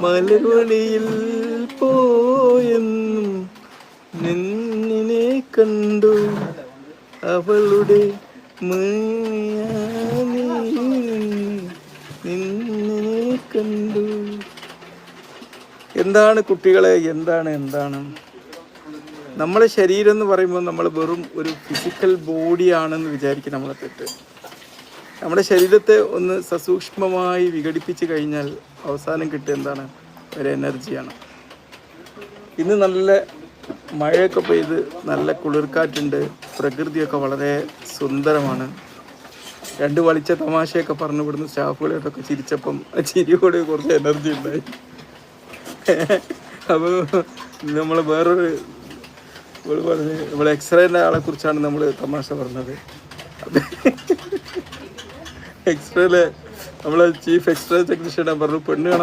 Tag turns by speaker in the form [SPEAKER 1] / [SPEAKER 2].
[SPEAKER 1] മലർവഴിയിൽ പോയെന്നും നിന്നിനെ കണ്ടു അവളുടെ നിന്നിനെ കണ്ടു. എന്താണ് കുട്ടികളെ, എന്താണ് നമ്മളെ ശരീരം എന്ന് പറയുമ്പോൾ നമ്മൾ വെറും ഒരു ഫിസിക്കൽ ബോഡിയാണെന്ന് വിചാരിക്കും നമ്മളെ തെറ്റ്. നമ്മുടെ ശരീരത്തെ ഒന്ന് സസൂക്ഷ്മമായി വിഘടിപ്പിച്ച് കഴിഞ്ഞാൽ അവസാനം കിട്ടുക എന്താണ്? ഒരു എനർജിയാണ്. ഇന്ന് നല്ല മഴയൊക്കെ പെയ്ത് നല്ല കുളിർക്കാറ്റുണ്ട്, പ്രകൃതിയൊക്കെ വളരെ സുന്ദരമാണ്. രണ്ട് വളിച്ച തമാശയൊക്കെ പറഞ്ഞു വിടുന്ന സ്റ്റാഫുകളായിട്ടൊക്കെ ചിരിച്ചപ്പം ചിരിയോട് കുറച്ച് എനർജി ഉണ്ടായി. അപ്പോൾ നമ്മൾ വേറൊരു പറഞ്ഞ് നമ്മളെ എക്സ്റേൻ്റെ ആളെ കുറിച്ചാണ് നമ്മൾ തമാശ പറഞ്ഞത്. എക്സ്റേയിലെ നമ്മളെ ചീഫ് എക്സ്റേ ടെക്നീഷ്യൻ പറഞ്ഞു പെണ്ണ് കാണാൻ